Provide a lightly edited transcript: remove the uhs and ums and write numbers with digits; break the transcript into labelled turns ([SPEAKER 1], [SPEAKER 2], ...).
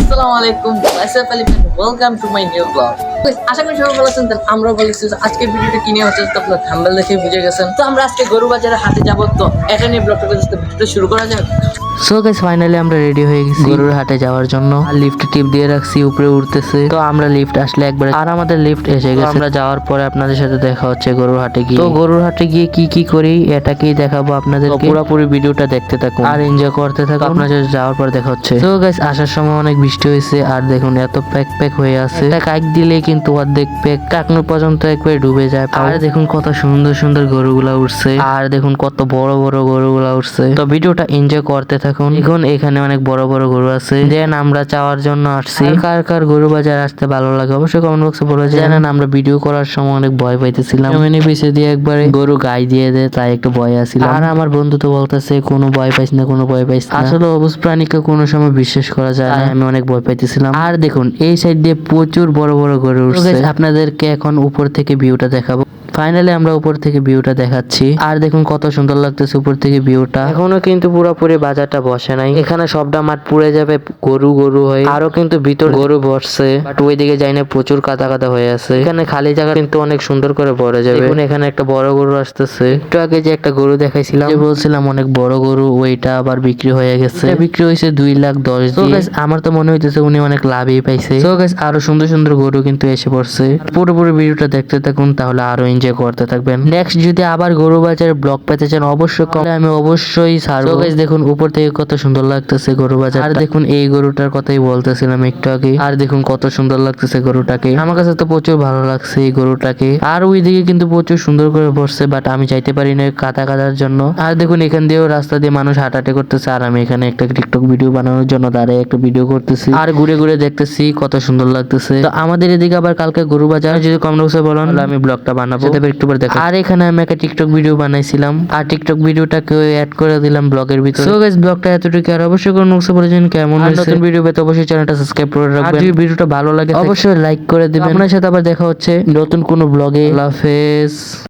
[SPEAKER 1] আসসালামু আলাইকুম আসসালামু আলাইকুম welcome to my new blog. আশা করি সবাই ভালো আছেন। আমরা বলেছি আজকের ভিডিওটা কি নিয়ে হচ্ছে তো আপনারা থাম্বনেল দেখে বুঝে গেছেন। তো আমরা আজকে গরু বাজারে হাটে যাব, তো এটা নিয়ে ব্লগটা ভিডিওটা শুরু করা যাক।
[SPEAKER 2] সো গাইস ফাইনালি আমরা রেডি হয়ে গেছি গরুর হাটে যাওয়ার জন্য। আর লিফট টিপ দিয়ে রাখছি, উপরে উঠতেছে। তো আমরা লিফট আসলে একবার আর আমাদের লিফট এসে গেছে। আমরা যাওয়ার পরে আপনাদের সাথে দেখা হচ্ছে গরুর হাটে গিয়ে। তো গরুর হাটে গিয়ে কি কি করি এটাকেই দেখাবো আপনাদের। পুরোপুরি ভিডিওটা দেখতে থাকুন আর এনজয় করতে থাকুন। আপনাদের যাওয়ার পর দেখা হচ্ছে। তো গাইস আসার সময় অনেক বৃষ্টি হয়েছে আর দেখুন এত প্যাক প্যাক হয়ে আছে। কাক দিলেই কিন্তু অর্ধেক প্যাক কাকনো পর্যন্ত একবারে ডুবে যায়। আর দেখুন কত সুন্দর সুন্দর গরুগুলা উঠছে আর দেখুন কত বড় বড় গরুগুলা উঠছে। তো ভিডিওটা এনজয় করতে থাকুন। এখন এখানে অনেক বড় বড় গরু আছে। দেন আমরা চাওয়ার জন্য আসছি। কার কার গরু বাজার আসতে ভালো লাগে অবশ্যই কমেন্ট বক্সে বলে জানান। আমরা ভিডিও করার সময় অনেক ভয় পাইতেছিলাম। এমনি পিছিয়ে দিয়ে একবারে গরু গাই দিয়ে দেয়, তাই একটু ভয় আসছিলাম। আর আমার বন্ধু তো বলতেছে কোনো ভয় পাইস না, কোনো ভয় পাইস না। আসলে অবুঝ প্রাণীকে কোনো সময় বিশ্বাস করা যায় না। আমি অনেক ভয় পাইতেছিলাম। আর দেখুন এই সাইড দিয়ে প্রচুর বড় বড় গরু উঠছে। আপনাদেরকে এখন উপর থেকে ভিউটা দেখাবো। ফাইনালি আমরা উপর থেকে ভিউটা দেখাচ্ছি। আর দেখুন কত সুন্দর লাগতেছে উপর থেকে ভিউটা। এখনো কিন্তু পুরোপুরি বাজারটা বসে নাই। এখানে সবটা মাঠ পুড়ে যাবে গরু গরু হয়ে। আরো কিন্তু ভিতর গরু বসছে, বাট ওইদিকে যাই না, প্রচুর কাদা কাদা হয়ে আছে। এখানে খালি জায়গা কিন্তু অনেক সুন্দর করে ভরে যাবে। দেখুন এখানে একটা বড় গরু আসতেছে। একটু আগে যে একটা গরু দেখাইছিলাম, যে বলছিলাম অনেক বড় গরু, ওইটা আবার বিক্রি হয়ে গেছে। বিক্রি হয়েছে 2,10,000 দিয়ে। আমার তো মনে হইতেছে উনি অনেক লাভই পাইছে। তো গাইস আরো সুন্দর সুন্দর গরু কিন্তু এসে পড়ছে। পুরোপুরি ভিডিওটা দেখতে থাকুন, তাহলে আরো এনজয় করতে থাকবেন। নেক্সট যদি আবার গরু বাজার ব্লগ পেতে চান অবশ্যই কমেন্টে আমি অবশ্যই ছাড়বো। গাইস দেখুন উপর থেকে কত সুন্দর লাগতেছে গরু বাজার। আর দেখুন এই গরুটার কথাই বলতেছিলাম একটু আগে। আর দেখুন কত সুন্দর লাগতেছে গরুটাকে। আমার কাছে তো প্রচুর ভালো লাগছে এই গরুটাকে। আর ওইদিকে কিন্তু প্রচুর সুন্দর করে বসছে, বাট আমি যাইতে পারি না কাদা কাদার জন্য। আর দেখুন এখান দিয়েও রাস্তা দিয়ে মানুষ হাঁটাহাঁটি করতেছে, আর আমি এখানে একটা টিকটক ভিডিও বানানোর জন্য দাঁড়িয়ে একটা ভিডিও করতেছি আর ঘুরে ঘুরে দেখতেছি কত সুন্দর লাগতেছে। তো আমাদের এদিকে আবার কালকে গরু বাজার যদি কমেন্ট বক্সে বলেন আমি ব্লগটা বানাবো, সেটা একটু পরে দেখা। আর এখানে আমি একটা টিকটক ভিডিও বানাইছিলাম আর টিকটক ভিডিওটাকে অ্যাড করে দিলাম ব্লগের ভিতরে। সো গাইস ব্লগটা এতটুকু। আর অবশ্যই কমেন্ট বক্সে বলে দিন কেমন হয়েছে। নতুন ভিডিও পেতে অবশ্যই চ্যানেলটা সাবস্ক্রাইব করে রাখবেন। আর যদি ভিডিওটা ভালো লাগে অবশ্যই লাইক করে দিবেন। আপনার সাথে আবার দেখা হচ্ছে নতুন কোনো ব্লগে। আল্লাহ হাফেজ।